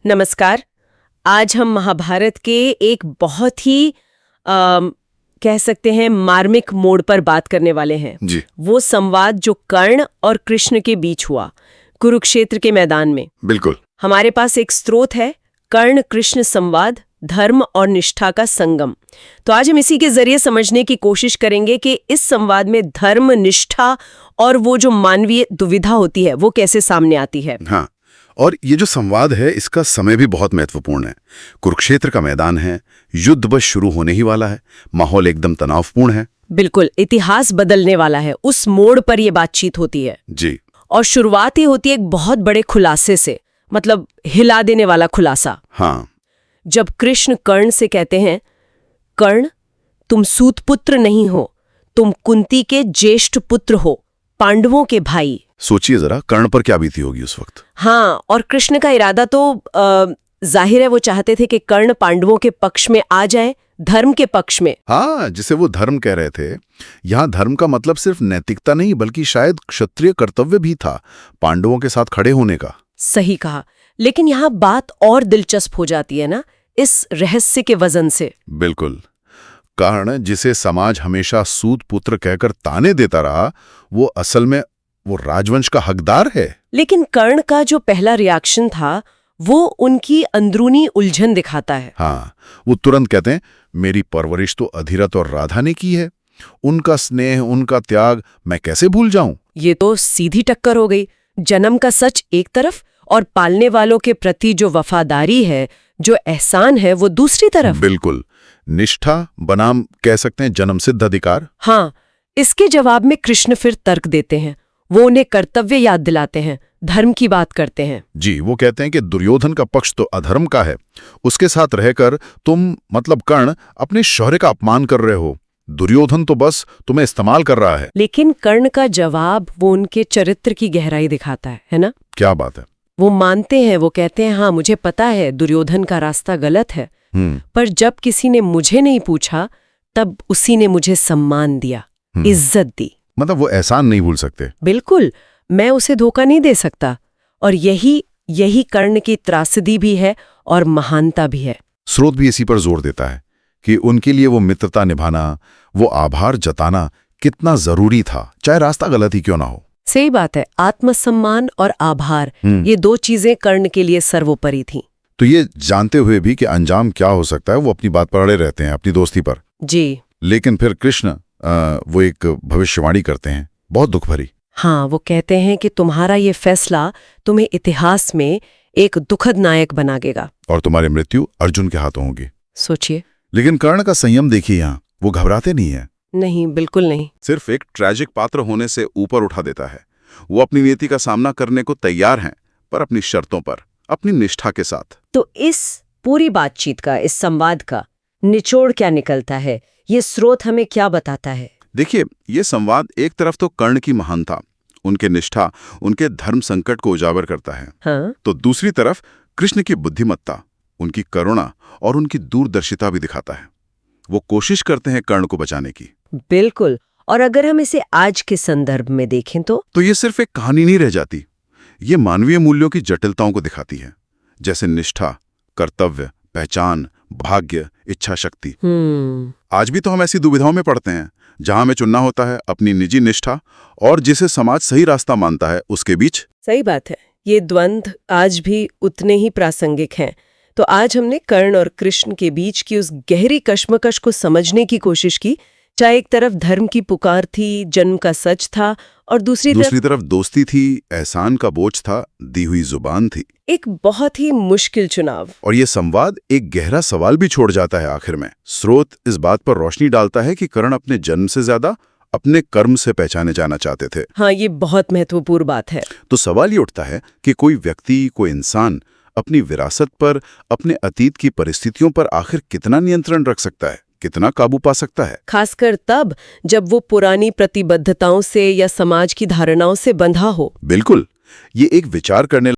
नमस्कार। आज हम महाभारत के एक बहुत ही कह सकते हैं मार्मिक मोड़ पर बात करने वाले हैं जी। वो संवाद जो कर्ण और कृष्ण के बीच हुआ कुरुक्षेत्र के मैदान में। बिल्कुल। हमारे पास एक स्रोत है, कर्ण कृष्ण संवाद, धर्म और निष्ठा का संगम। तो आज हम इसी के जरिए समझने की कोशिश करेंगे कि इस संवाद में धर्म, निष्ठा और वो जो मानवीय दुविधा होती है वो कैसे सामने आती है। हाँ, और ये जो संवाद है इसका समय भी बहुत महत्वपूर्ण है। कुरुक्षेत्र का मैदान है, युद्ध बस शुरू होने ही वाला है, माहौल एकदम तनावपूर्ण है। बिल्कुल, इतिहास बदलने वाला है। उस मोड़ पर ये बातचीत होती है जी। और शुरुआत ही होती है एक बहुत बड़े खुलासे से, मतलब हिला देने वाला खुलासा। हाँ। जब कृष्ण कर्ण से कहते हैं, कर्ण तुम सूत पुत्र नहीं हो, तुम कुंती के ज्येष्ठ पुत्र हो, पांडवों के भाई। सोचिए जरा, कर्ण पर क्या बीती होगी उस वक्त। हाँ, और कृष्ण का इरादा तो जाहिर है वो चाहते थे कि कर्ण पांडवों के पक्ष में आ जाए, धर्म के पक्ष में। हाँ, जिसे वो धर्म कह रहे थे। यहाँ धर्म का मतलब सिर्फ नैतिकता नहीं बल्कि शायद क्षत्रिय कर्तव्य भी था, पांडवों के साथ खड़े होने का। सही कहा। लेकिन यहाँ बात और दिलचस्प हो जाती है ना, इस रहस्य के वजन से। बिल्कुल। कर्ण, जिसे समाज हमेशा सूत पुत्र कहकर ताने देता रहा, वो असल में वो राजवंश का हकदार है। लेकिन कर्ण का जो पहला रिएक्शन था वो उनकी अंदरूनी उलझन दिखाता है। हाँ, वो तुरंत कहते हैं, मेरी परवरिश तो अधिरथ और राधा ने की है, उनका स्नेह, उनका त्याग मैं कैसे भूल जाऊं। ये तो सीधी टक्कर हो गई। जन्म का सच एक तरफ और पालने वालों के प्रति जो वफादारी है, जो एहसान है, वो दूसरी तरफ। बिल्कुल। निष्ठा बनाम कह सकते हैं जन्मसिद्ध अधिकार। हाँ, इसके जवाब में कृष्ण फिर तर्क देते हैं। वो उन्हें कर्तव्य याद दिलाते हैं, धर्म की बात करते हैं। जी, वो कहते हैं कि दुर्योधन का पक्ष तो अधर्म का है, उसके साथ रहकर तुम मतलब कर्ण अपने शौर्य का अपमान कर रहे हो, दुर्योधन तो बस तुम्हें इस्तेमाल कर रहा है। लेकिन कर्ण का जवाब वो उनके चरित्र की गहराई दिखाता है ना। क्या बात है। वो मानते हैं, वो कहते हैं, हाँ मुझे पता है दुर्योधन का रास्ता गलत है, पर जब किसी ने मुझे नहीं पूछा तब उसी ने मुझे सम्मान दिया, इज्जत दी। मतलब वो एहसान नहीं भूल सकते। बिल्कुल, मैं उसे धोखा नहीं दे सकता। और यही कर्ण की त्रासदी भी है और महानता भी है। स्रोत भी इसी पर जोर देता है कि उनके लिए वो मित्रता निभाना, वो आभार जताना कितना जरूरी था, चाहे रास्ता गलत ही क्यों ना हो। सही बात है। आत्मसम्मान और आभार, ये दो चीजें कर्ण के लिए सर्वोपरि थी। तो ये जानते हुए भी कि अंजाम क्या हो सकता है, वो अपनी बात पर अड़े रहते हैं, अपनी दोस्ती पर। जी। लेकिन फिर कृष्ण वो एक भविष्यवाणी करते हैं, बहुत दुख भरी। हाँ, वो कहते हैं कि तुम्हारा ये फैसला तुम्हें इतिहास में एक दुखद नायक बनाएगा और तुम्हारी मृत्यु अर्जुन के हाथों होगी। सोचिए। लेकिन कर्ण का संयम देखिए, यहाँ वो घबराते नहीं है। नहीं, बिल्कुल नहीं। सिर्फ एक ट्रैजिक पात्र होने से ऊपर उठा देता है। वो अपनी नीति का सामना करने को तैयार हैं, पर अपनी शर्तों पर, अपनी निष्ठा के साथ। तो इस पूरी बातचीत का, इस संवाद का निचोड़ क्या निकलता है? ये स्रोत हमें क्या बताता है? देखिए, ये संवाद एक तरफ तो कर्ण की महानता, उनके निष्ठा, उनके धर्म संकट को उजागर करता है। हाँ? तो दूसरी तरफ कृष्ण की बुद्धिमत्ता, उनकी करुणा और उनकी दूरदर्शिता भी दिखाता है। वो कोशिश करते हैं कर्ण को बचाने की। बिल्कुल। और अगर हम इसे आज के संदर्भ में देखें तो ये सिर्फ एक कहानी नहीं रह जाती, ये मानवीय मूल्यों की जटिलताओं को दिखाती है, जैसे निष्ठा, कर्तव्य, पहचान, भाग्य, इच्छा शक्ति। आज भी तो हम ऐसी दुविधाओं में पड़ते हैं, जहां हमें चुनना होता है अपनी निजी निष्ठा और जिसे समाज सही रास्ता मानता है उसके बीच। सही बात है। ये द्वंद्व आज भी उतने ही प्रासंगिक हैं। तो आज हमने कर्ण और कृष्ण के बीच की उस गहरी कश्मकश को समझने की कोशिश की, चाहे एक तरफ धर्म की पुकार थी, जन्म का सच था, और दूसरी तरफ दोस्ती थी, एहसान का बोझ था, दी हुई जुबान थी। एक बहुत ही मुश्किल चुनाव। और ये संवाद एक गहरा सवाल भी छोड़ जाता है आखिर में। स्रोत इस बात पर रोशनी डालता है कि कर्ण अपने जन्म से ज्यादा अपने कर्म से पहचाने जाना चाहते थे। हाँ, ये बहुत महत्वपूर्ण बात है। तो सवाल ये उठता है कि कोई व्यक्ति, कोई इंसान अपनी विरासत पर, अपने अतीत की परिस्थितियों पर आखिर कितना नियंत्रण रख सकता है, कितना काबू पा सकता है? खासकर तब जब वो पुरानी प्रतिबद्धताओं से या समाज की धारणाओं से बंधा हो। बिल्कुल, ये एक विचार करने